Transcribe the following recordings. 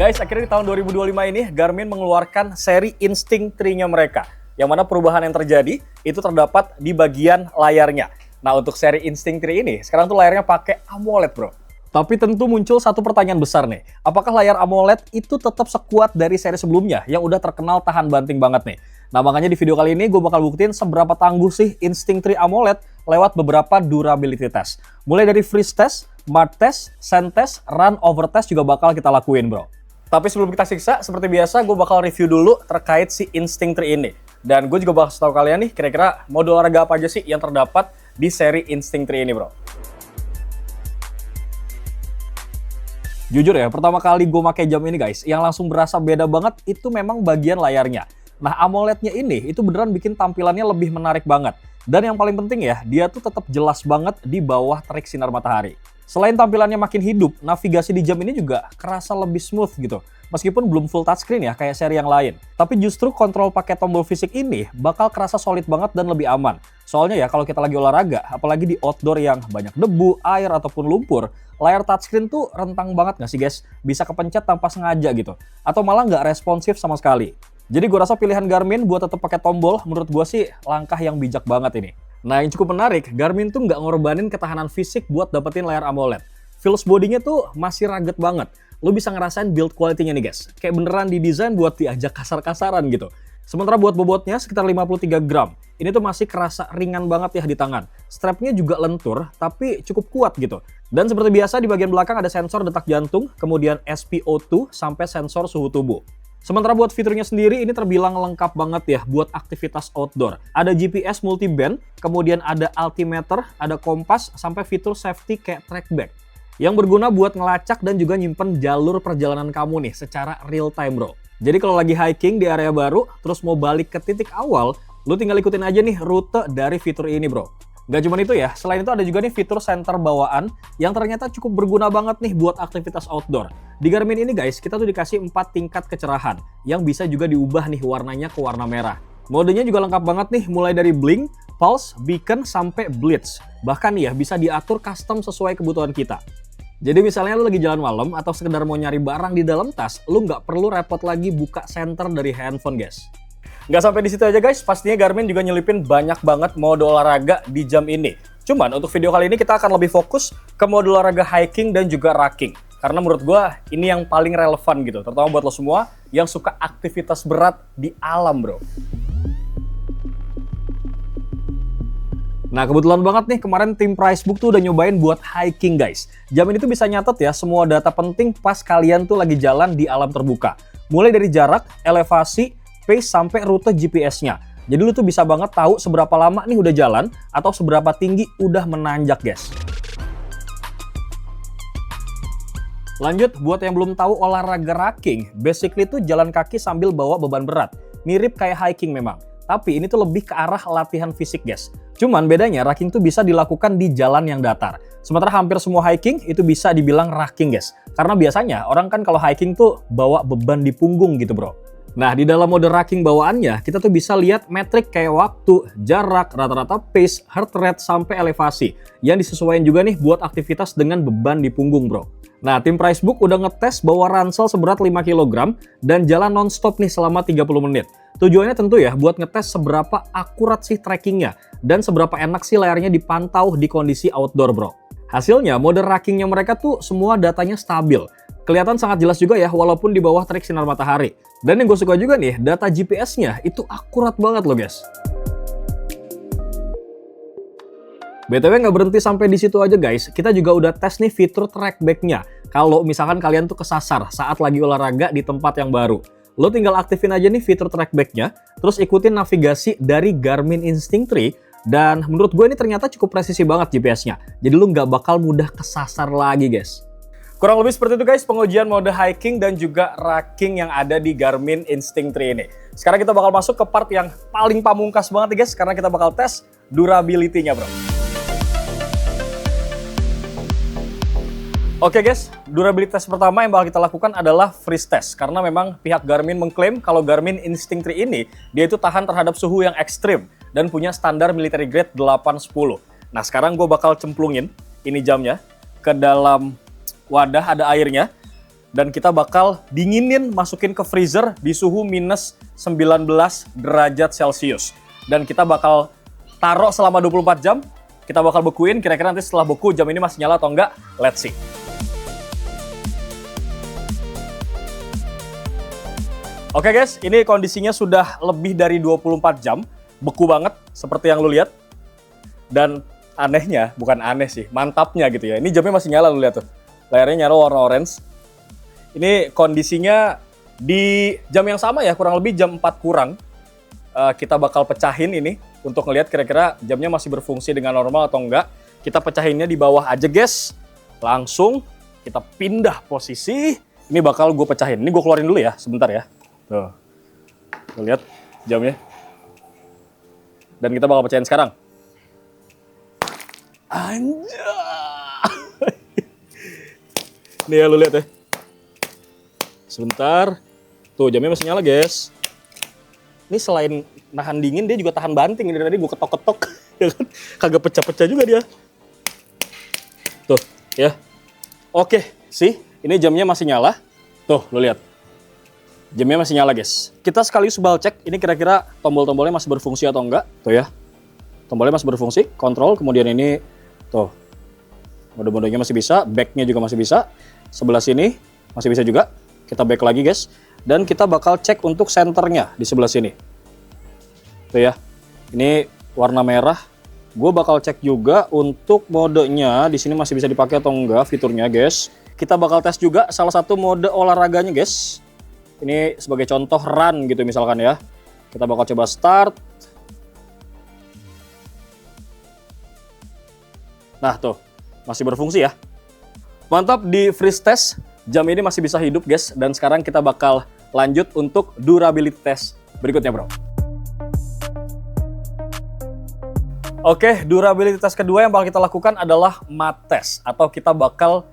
Guys, akhirnya di tahun 2025 ini Garmin mengeluarkan seri Instinct 3-nya mereka. Yang mana perubahan yang terjadi itu terdapat di bagian layarnya. Nah, untuk seri Instinct 3 ini, sekarang tuh layarnya pakai AMOLED, bro. Tapi tentu muncul satu pertanyaan besar nih. Apakah layar AMOLED itu tetap sekuat dari seri sebelumnya yang udah terkenal tahan banting banget nih? Nah, makanya di video kali ini gue bakal buktiin seberapa tangguh sih Instinct 3 AMOLED lewat beberapa durability test. Mulai dari freeze test, mud test, sand test, run over test juga bakal kita lakuin, bro. Tapi sebelum kita siksa, seperti biasa gue bakal review dulu terkait si Instinct 3 ini. Dan gue juga bakal kasih tahu kalian nih kira-kira mode olahraga apa aja sih yang terdapat di seri Instinct 3 ini, bro. Jujur ya, pertama kali gue pakai jam ini guys, yang langsung berasa beda banget itu memang bagian layarnya. Nah, AMOLED-nya ini itu beneran bikin tampilannya lebih menarik banget. Dan yang paling penting ya, dia tuh tetap jelas banget di bawah terik sinar matahari. Selain tampilannya makin hidup, navigasi di jam ini juga kerasa lebih smooth gitu. Meskipun belum full touchscreen ya kayak seri yang lain. Tapi justru kontrol pakai tombol fisik ini bakal kerasa solid banget dan lebih aman. Soalnya ya kalau kita lagi olahraga, apalagi di outdoor yang banyak debu, air, ataupun lumpur, layar touchscreen tuh rentang banget nggak sih guys? Bisa kepencet tanpa sengaja gitu. Atau malah nggak responsif sama sekali. Jadi gue rasa pilihan Garmin buat tetap pakai tombol menurut gue sih langkah yang bijak banget ini. Nah, yang cukup menarik, Garmin tuh nggak ngorbanin ketahanan fisik buat dapetin layar AMOLED. Feels bodinya tuh masih rugged banget. Lo bisa ngerasain build quality-nya nih guys. Kayak beneran didesain buat diajak kasar-kasaran gitu. Sementara buat bobotnya sekitar 53 gram. Ini tuh masih kerasa ringan banget ya di tangan. Strapnya juga lentur, tapi cukup kuat gitu. Dan seperti biasa di bagian belakang ada sensor detak jantung, kemudian SpO2 sampai sensor suhu tubuh. Sementara buat fiturnya sendiri ini terbilang lengkap banget ya buat aktivitas outdoor. Ada GPS multiband, kemudian ada altimeter, ada kompas, sampai fitur safety kayak trackback. Yang berguna buat ngelacak dan juga nyimpen jalur perjalanan kamu nih secara real time, bro. Jadi kalau lagi hiking di area baru, terus mau balik ke titik awal, lu tinggal ikutin aja nih rute dari fitur ini, bro. Gak cuma itu ya, selain itu ada juga nih fitur senter bawaan yang ternyata cukup berguna banget nih buat aktivitas outdoor. Di Garmin ini guys, kita tuh dikasih 4 tingkat kecerahan yang bisa juga diubah nih warnanya ke warna merah. Modenya juga lengkap banget nih, mulai dari blink, pulse, beacon, sampai blitz. Bahkan ya bisa diatur custom sesuai kebutuhan kita. Jadi misalnya lu lagi jalan malam atau sekedar mau nyari barang di dalam tas, lu nggak perlu repot lagi buka senter dari handphone guys. Nggak sampai di situ aja guys, pastinya Garmin juga nyelipin banyak banget mode olahraga di jam ini. Cuman untuk video kali ini kita akan lebih fokus ke mode olahraga hiking dan juga racking. Karena menurut gue ini yang paling relevan gitu, terutama buat lo semua yang suka aktivitas berat di alam, bro. Nah, kebetulan banget nih kemarin tim Pricebook tuh udah nyobain buat hiking guys. Jam ini tuh bisa nyatet ya semua data penting pas kalian tuh lagi jalan di alam terbuka. Mulai dari jarak, elevasi, pace, sampai rute GPS-nya. Jadi lu tuh bisa banget tahu seberapa lama nih udah jalan atau seberapa tinggi udah menanjak guys. Lanjut, buat yang belum tahu olahraga racking, basically tuh jalan kaki sambil bawa beban berat. Mirip kayak hiking memang. Tapi ini tuh lebih ke arah latihan fisik guys. Cuman bedanya racking tuh bisa dilakukan di jalan yang datar. Sementara hampir semua hiking itu bisa dibilang racking guys. Karena biasanya orang kan kalau hiking tuh bawa beban di punggung gitu, bro. Nah, di dalam mode racking bawaannya, kita tuh bisa lihat metrik kayak waktu, jarak, rata-rata pace, heart rate, sampai elevasi. Yang disesuaikan juga nih buat aktivitas dengan beban di punggung, bro. Nah, tim Pricebook udah ngetes bawa ransel seberat 5 kg dan jalan non-stop nih selama 30 menit. Tujuannya tentu ya buat ngetes seberapa akurat sih trackingnya dan seberapa enak sih layarnya dipantau di kondisi outdoor, bro. Hasilnya, mode rackingnya mereka tuh semua datanya stabil. Kelihatan sangat jelas juga ya walaupun di bawah terik sinar matahari. Dan yang gue suka juga nih, data GPS-nya itu akurat banget loh guys. BTW nggak berhenti sampai di situ aja guys, kita juga udah tes nih fitur trackback-nya. Kalau misalkan kalian tuh kesasar saat lagi olahraga di tempat yang baru. Lo tinggal aktifin aja nih fitur trackback-nya, terus ikutin navigasi dari Garmin Instinct 3, dan menurut gue ini ternyata cukup presisi banget GPS-nya. Jadi lo nggak bakal mudah kesasar lagi guys. Kurang lebih seperti itu guys pengujian mode hiking dan juga racking yang ada di Garmin Instinct 3 ini. Sekarang kita bakal masuk ke part yang paling pamungkas banget nih guys, karena kita bakal tes durability-nya, bro. Oke guys, durability test pertama yang bakal kita lakukan adalah freeze test. Karena memang pihak Garmin mengklaim kalau Garmin Instinct 3 ini, dia itu tahan terhadap suhu yang ekstrim dan punya standar military grade 810. Nah sekarang gue bakal cemplungin ini jamnya ke dalam wadah, ada airnya. Dan kita bakal dinginin, masukin ke freezer di suhu minus 19 derajat Celcius. Dan kita bakal taruh selama 24 jam. Kita bakal bekuin, kira-kira nanti setelah beku jam ini masih nyala atau enggak. Let's see. Oke guys, ini kondisinya sudah lebih dari 24 jam. Beku banget, seperti yang lu lihat. Dan anehnya, bukan aneh sih, mantapnya gitu ya. Ini jamnya masih nyala, lu lihat tuh. Layarnya nyala warna orange. Ini kondisinya di jam yang sama ya, kurang lebih jam 4 kurang. Kita bakal pecahin ini untuk ngelihat kira-kira jamnya masih berfungsi dengan normal atau enggak. Kita pecahinnya di bawah aja guys. Langsung kita pindah posisi. Ini bakal gue pecahin. Ini gue keluarin dulu ya, sebentar ya. Tuh. Tuh lihat jamnya. Dan kita bakal pecahin sekarang. Anjay. Nih ya, lu lihat ya. Sebentar. Tuh, jamnya masih nyala, guys. Ini selain nahan dingin, dia juga tahan banting. Ini tadi gue ketok-ketok. Ya kan? Kagak pecah-pecah juga dia. Tuh, ya. Oke, sih. Ini jamnya masih nyala. Tuh, lo lihat. Jamnya masih nyala, guys. Kita sekaligus bal cek. Ini kira-kira tombol-tombolnya masih berfungsi atau enggak. Tuh ya. Tombolnya masih berfungsi. Kontrol. Kemudian ini, tuh. Mode-modenya masih bisa. Back-nya juga masih bisa. Sebelah sini masih bisa juga. Kita back lagi guys, dan kita bakal cek untuk senternya di sebelah sini. Tuh ya, ini warna merah. Gue bakal cek juga untuk modenya, di sini masih bisa dipakai atau enggak fiturnya guys. Kita bakal tes juga salah satu mode olahraganya guys. Ini sebagai contoh run gitu misalkan ya. Kita bakal coba start. Nah tuh, masih berfungsi ya. Mantap, di freeze test. Jam ini masih bisa hidup guys, dan sekarang kita bakal lanjut untuk durability test berikutnya bro. Oke, durability test kedua yang bakal kita lakukan adalah mat test, atau kita bakal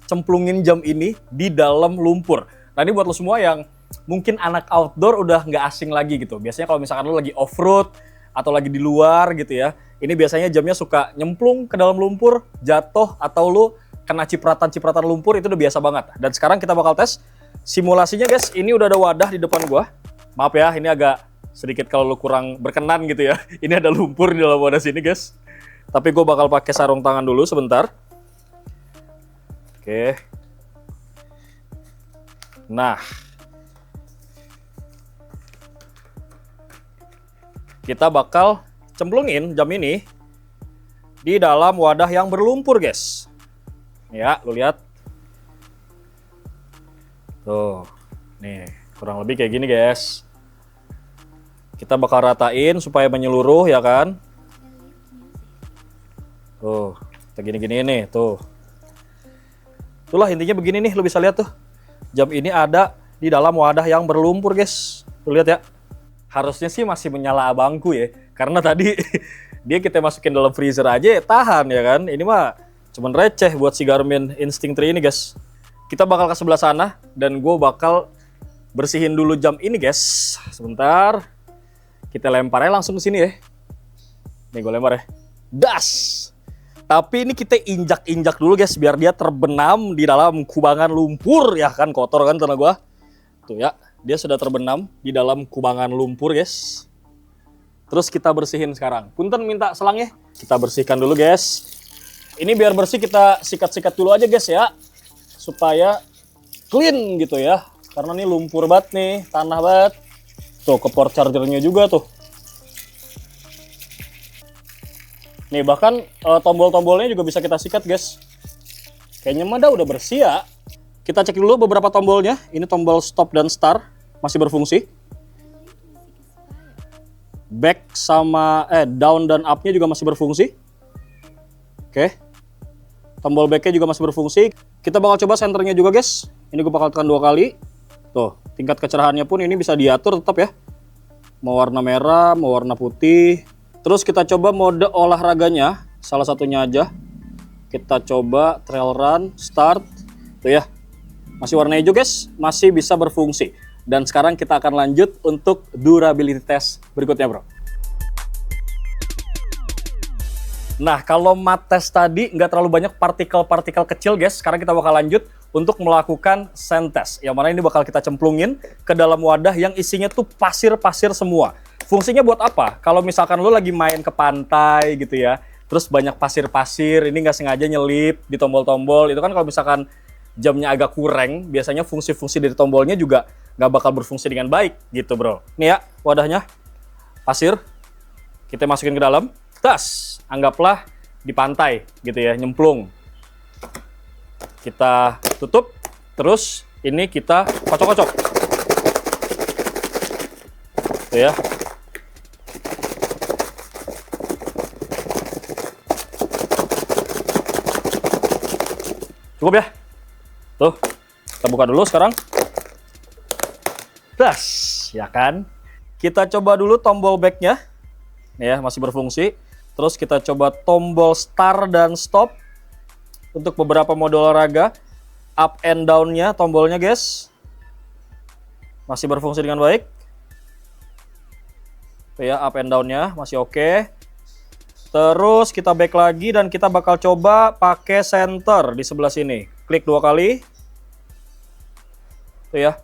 cemplungin jam ini di dalam lumpur. Nah ini buat lo semua yang mungkin anak outdoor udah nggak asing lagi gitu. Biasanya kalau misalkan lo lagi off-road atau lagi di luar gitu ya, ini biasanya jamnya suka nyemplung ke dalam lumpur, jatuh, atau lo kena cipratan-cipratan lumpur, itu udah biasa banget. Dan sekarang kita bakal tes simulasinya guys. Ini udah ada wadah di depan gua. Maaf ya, ini agak sedikit kalau lu kurang berkenan gitu ya. Ini ada lumpur di dalam wadah sini guys. Tapi gue bakal pakai sarung tangan dulu sebentar. Oke. Nah. Kita bakal cemplungin jam ini di dalam wadah yang berlumpur guys. Ya, lu lihat. Tuh, nih kurang lebih kayak gini guys. Kita bakal ratain supaya menyeluruh ya kan. Tuh, kita gini-gini nih, tuh. Itulah intinya begini nih, lu bisa lihat tuh. Jam ini ada di dalam wadah yang berlumpur guys. Lu lihat ya. Harusnya sih masih menyala abangku ya. Karena tadi dia kita masukin dalam freezer aja tahan ya kan. Ini mah cuman receh buat si Garmin Instinct 3 ini guys. Kita bakal ke sebelah sana dan gue bakal bersihin dulu jam ini guys. Sebentar. Kita lemparnya langsung ke sini ya. Nih gue lempar ya. Das. Tapi ini kita injak-injak dulu guys biar dia terbenam di dalam kubangan lumpur ya kan, kotor kan tanah gue. Tuh ya, dia sudah terbenam di dalam kubangan lumpur guys. Terus kita bersihin sekarang. Punten minta selangnya. Kita bersihkan dulu guys. Ini biar bersih kita sikat-sikat dulu aja guys ya. Supaya clean gitu ya. Karena ini lumpur banget nih, tanah banget. Tuh ke port chargernya juga tuh. Nih bahkan tombol-tombolnya juga bisa kita sikat guys. Kayaknya mah udah bersih ya. Kita cek dulu beberapa tombolnya. Ini tombol stop dan start masih berfungsi. Back sama down dan up-nya juga masih berfungsi. Oke. Tombol back-nya juga masih berfungsi. Kita bakal coba senternya juga guys. Ini gue bakal tekan 2 kali. Tuh, tingkat kecerahannya pun ini bisa diatur tetap ya. Mau warna merah, mau warna putih. Terus kita coba mode olahraganya. Salah satunya aja. Kita coba trail run, start. Tuh ya. Masih warna hijau guys. Masih bisa berfungsi. Dan sekarang kita akan lanjut untuk durability test berikutnya bro. Nah, kalau mat test tadi nggak terlalu banyak partikel-partikel kecil, guys. Sekarang kita bakal lanjut untuk melakukan sand test. Yang mana ini bakal kita cemplungin ke dalam wadah yang isinya tuh pasir-pasir semua. Fungsinya buat apa? Kalau misalkan lo lagi main ke pantai gitu ya, terus banyak pasir-pasir, ini nggak sengaja nyelip di tombol-tombol, itu kan kalau misalkan jamnya agak kurang, biasanya fungsi-fungsi dari tombolnya juga nggak bakal berfungsi dengan baik gitu, bro. Nih ya, wadahnya, pasir, kita masukin ke dalam, tas, anggaplah di pantai gitu ya, nyemplung. Kita tutup, terus ini kita kocok-kocok. Tuh ya. Cukup ya? Tuh, kita buka dulu sekarang. Das, ya kan? Kita coba dulu tombol backnya. Nih ya, masih berfungsi. Terus kita coba tombol start dan stop. Untuk beberapa mode olahraga. Up and down-nya, tombolnya guys. Masih berfungsi dengan baik. Tuh ya, up and down-nya masih oke. Terus kita back lagi dan kita bakal coba pakai center di sebelah sini. Klik 2 kali. Tuh ya.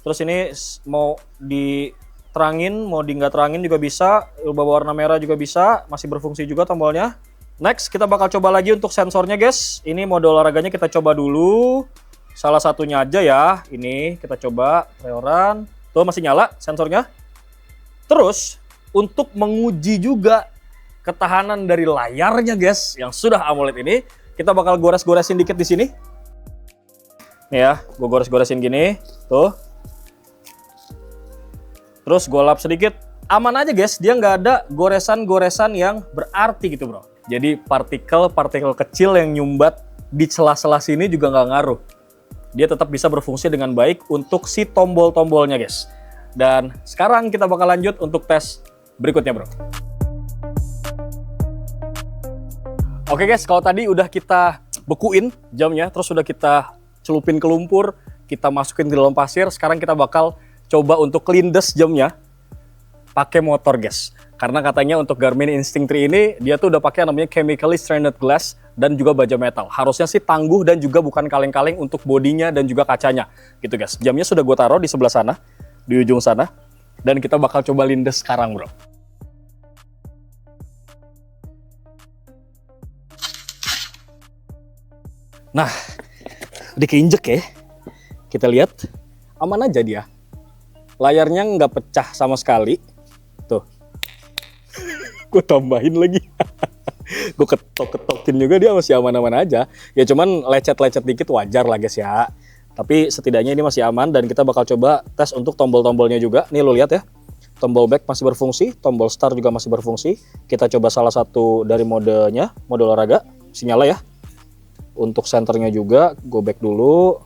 Terus ini mau diterangin, mau di nggak terangin juga bisa. Ubah warna merah juga bisa. Masih berfungsi juga tombolnya. Next kita bakal coba lagi untuk sensornya guys. Ini mode olahraganya kita coba dulu. Salah satunya aja ya. Ini kita coba Treoran. Tuh masih nyala sensornya. Terus untuk menguji juga ketahanan dari layarnya guys yang sudah AMOLED ini, kita bakal gores-goresin dikit di sini. Nih ya, gue gores-goresin gini, tuh. Terus gue lap sedikit, aman aja guys, dia nggak ada goresan-goresan yang berarti gitu bro. Jadi partikel-partikel kecil yang nyumbat di sela-sela sini juga nggak ngaruh. Dia tetap bisa berfungsi dengan baik untuk si tombol-tombolnya guys. Dan sekarang kita bakal lanjut untuk tes berikutnya bro. Oke guys, kalau tadi udah kita bekuin jamnya, terus udah kita celupin ke lumpur, kita masukin ke dalam pasir, sekarang kita bakal coba untuk lindes jamnya pakai motor guys. Karena katanya untuk Garmin Instinct 3 ini, dia tuh udah pakai namanya chemically stranded glass dan juga baja metal. Harusnya sih tangguh dan juga bukan kaleng-kaleng untuk bodinya dan juga kacanya gitu guys. Jamnya sudah gue taruh di sebelah sana, di ujung sana, dan kita bakal coba lindes sekarang bro. Nah, dikeinjek ya. Kita lihat, aman aja dia. Layarnya nggak pecah sama sekali. Tuh. Gue tambahin lagi. Gue ketok-ketokin juga dia masih aman-aman aja. Ya cuman lecet-lecet dikit wajar lah guys ya. Tapi setidaknya ini masih aman dan kita bakal coba tes untuk tombol-tombolnya juga. Nih lo lihat ya. Tombol back masih berfungsi, tombol start juga masih berfungsi. Kita coba salah satu dari modenya, mode olahraga. Masih nyala ya. Untuk senternya juga, go back dulu.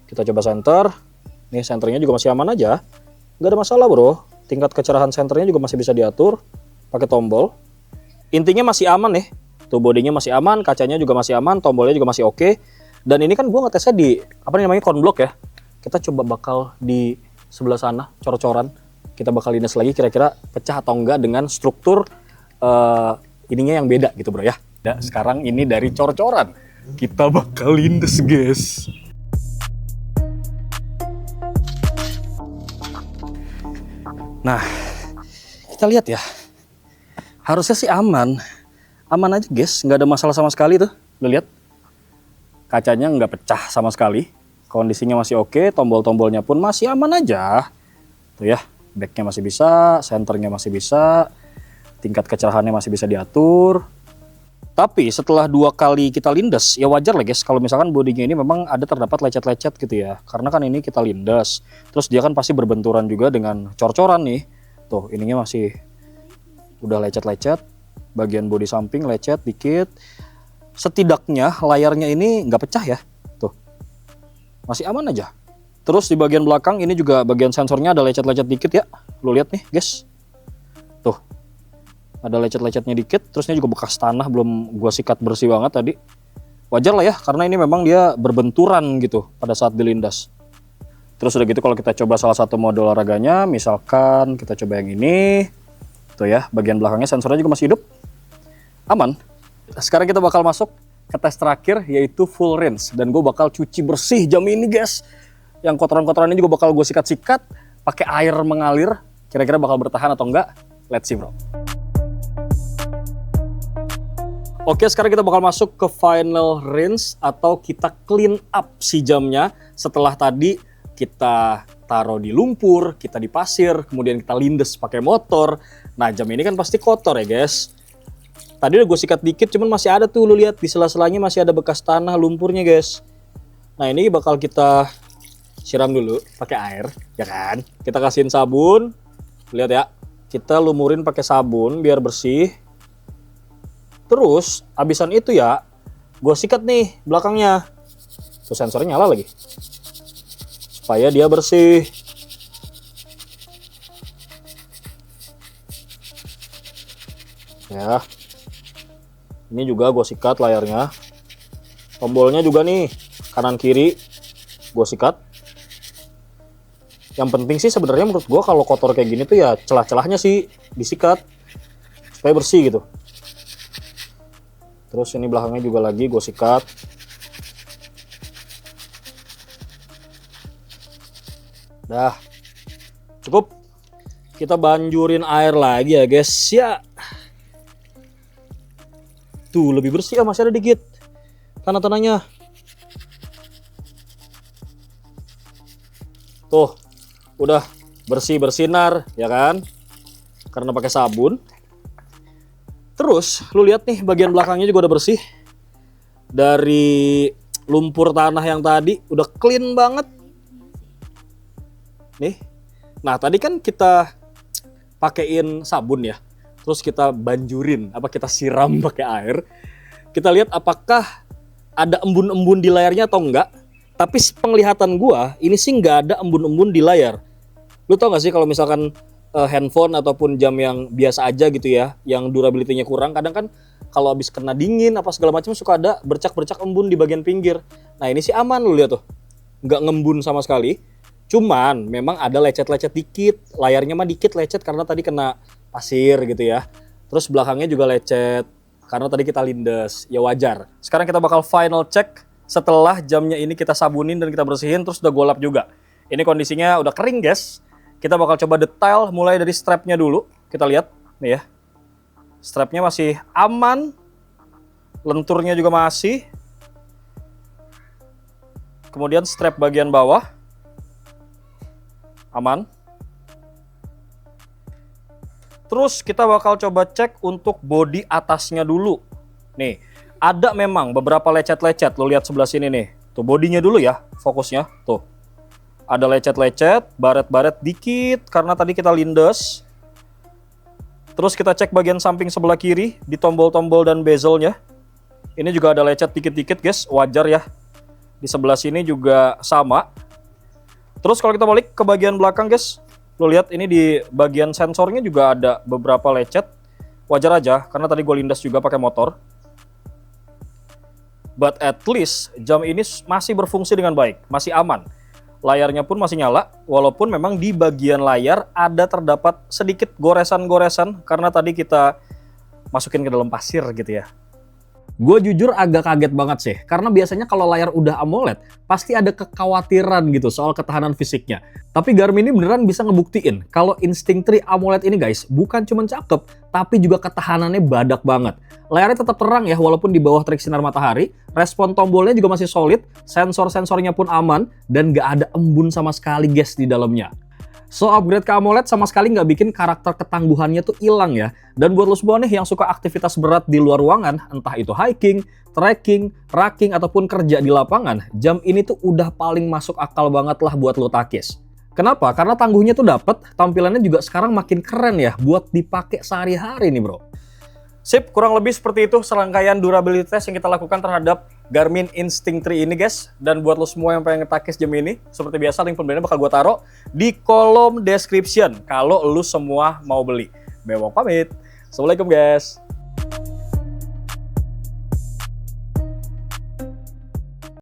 Kita coba center. Nih senternya juga masih aman aja. Nggak ada masalah bro. Tingkat kecerahan senternya juga masih bisa diatur pakai tombol. Intinya masih aman nih. Tuh bodinya masih aman, kacanya juga masih aman, tombolnya juga masih oke. Dan ini kan gua ngetesnya di apa namanya konblok ya. Kita coba bakal di sebelah sana cor-coran. Kita bakal lindes lagi kira-kira pecah atau enggak dengan struktur ininya yang beda gitu bro ya. Nah, sekarang ini dari cor-coran. Kita bakal lindes guys. Nah, kita lihat ya. Harusnya sih aman. Aman aja guys, nggak ada masalah sama sekali tuh. Lo lihat. Kacanya nggak pecah sama sekali. Kondisinya masih oke, tombol-tombolnya pun masih aman aja. Tuh ya, backnya masih bisa, senternya masih bisa. Tingkat kecerahannya masih bisa diatur. Tapi setelah 2 kali kita lindes, ya wajar lah guys kalau misalkan bodinya ini memang ada terdapat lecet-lecet gitu ya. Karena kan ini kita lindes, terus dia kan pasti berbenturan juga dengan cor-coran nih. Tuh ininya masih udah lecet-lecet, bagian bodi samping lecet dikit. Setidaknya layarnya ini nggak pecah ya, tuh masih aman aja. Terus di bagian belakang ini juga bagian sensornya ada lecet-lecet dikit ya. Lo lihat nih guys, tuh. Ada lecet-lecetnya dikit, terusnya juga bekas tanah belum gua sikat bersih banget tadi. Wajar lah ya, karena ini memang dia berbenturan gitu pada saat dilindas. Terus udah gitu kalau kita coba salah satu mode olahraganya, misalkan kita coba yang ini. Tuh ya, bagian belakangnya sensornya juga masih hidup. Aman. Sekarang kita bakal masuk ke tes terakhir, yaitu full rinse. Dan gue bakal cuci bersih jam ini guys. Yang kotoran-kotoran ini juga bakal gue sikat-sikat pakai air mengalir. Kira-kira bakal bertahan atau enggak? Let's see bro. Oke, sekarang kita bakal masuk ke final rinse atau kita clean up si jamnya. Setelah tadi kita taruh di lumpur, kita di pasir, kemudian kita lindes pakai motor. Nah, jam ini kan pasti kotor ya guys. Tadi udah gue sikat dikit, cuman masih ada tuh, lu lihat di sela-selanya masih ada bekas tanah lumpurnya guys. Nah, ini bakal kita siram dulu pakai air, ya kan? Kita kasihin sabun, lihat ya. Kita lumurin pakai sabun biar bersih. Terus abisan itu ya, gue sikat nih belakangnya. Tuh sensornya nyala lagi. Supaya dia bersih. Ya. Ini juga gue sikat layarnya. Tombolnya juga nih, kanan kiri gue sikat. Yang penting sih sebenarnya menurut gue kalau kotor kayak gini tuh ya celah-celahnya sih disikat. Supaya bersih gitu. Terus ini belakangnya juga lagi gue sikat. Dah, cukup. Kita banjurin air lagi ya guys ya. Tuh lebih bersih ya, masih ada dikit tanah-tanahnya. Tuh, udah bersih bersinar ya kan? Karena pakai sabun. Terus lu lihat nih bagian belakangnya juga udah bersih. Dari lumpur tanah yang tadi udah clean banget. Nih. Nah, tadi kan kita pakein sabun ya. Terus kita banjurin, kita siram pakai air. Kita lihat apakah ada embun-embun di layarnya atau enggak. Tapi penglihatan gua ini sih nggak ada embun-embun di layar. Lu tau gak sih kalau misalkan handphone ataupun jam yang biasa aja gitu ya, yang durability-nya kurang, kadang kan kalau habis kena dingin apa segala macam suka ada bercak-bercak embun di bagian pinggir. Nah, ini sih aman, lu lihat tuh. Nggak ngembun sama sekali. Cuman memang ada lecet-lecet dikit, layarnya mah dikit lecet karena tadi kena pasir gitu ya. Terus belakangnya juga lecet karena tadi kita lindes, ya wajar. Sekarang kita bakal final check setelah jamnya ini kita sabunin dan kita bersihin, terus udah gue lap juga. Ini kondisinya udah kering guys. Kita bakal coba detail mulai dari strapnya dulu. Kita lihat nih ya. Strapnya masih aman. Lenturnya juga masih. Kemudian strap bagian bawah. Aman. Terus kita bakal coba cek untuk bodi atasnya dulu. Nih, ada memang beberapa lecet-lecet. Lo lihat sebelah sini nih. Tuh bodinya dulu ya, fokusnya. Tuh. Ada lecet-lecet, baret-baret dikit karena tadi kita lindes. Terus kita cek bagian samping sebelah kiri di tombol-tombol dan bezelnya. Ini juga ada lecet dikit-dikit guys, wajar ya. Di sebelah sini juga sama. Terus kalau kita balik ke bagian belakang guys, lo lihat ini di bagian sensornya juga ada beberapa lecet. Wajar aja karena tadi gue lindas juga pakai motor. But at least jam ini masih berfungsi dengan baik, masih aman. Layarnya pun masih nyala, walaupun memang di bagian layar ada terdapat sedikit goresan-goresan karena tadi kita masukin ke dalam pasir gitu ya. Gue jujur agak kaget banget sih, karena biasanya kalau layar udah AMOLED, pasti ada kekhawatiran gitu soal ketahanan fisiknya. Tapi Garmin ini beneran bisa ngebuktiin kalau Instinct 3 AMOLED ini guys, bukan cuma cakep, tapi juga ketahanannya badak banget. Layarnya tetap terang ya, walaupun di bawah terik sinar matahari, respon tombolnya juga masih solid, sensor-sensornya pun aman, dan gak ada embun sama sekali guys di dalamnya. So upgrade ke AMOLED sama sekali nggak bikin karakter ketangguhannya tuh hilang ya. Dan buat lo semua nih yang suka aktivitas berat di luar ruangan, entah itu hiking, trekking, raking, ataupun kerja di lapangan, jam ini tuh udah paling masuk akal banget lah buat lo takis. Kenapa? Karena tangguhnya tuh dapet, tampilannya juga sekarang makin keren ya buat dipakai sehari-hari nih bro. Sip, kurang lebih seperti itu serangkaian durability test yang kita lakukan terhadap Garmin Instinct 3 ini guys. Dan buat lo semua yang pengen ngetakis jam ini, seperti biasa link pembeliannya bakal gue taruh di kolom description kalau lo semua mau beli. Bewok pamit. Assalamualaikum guys.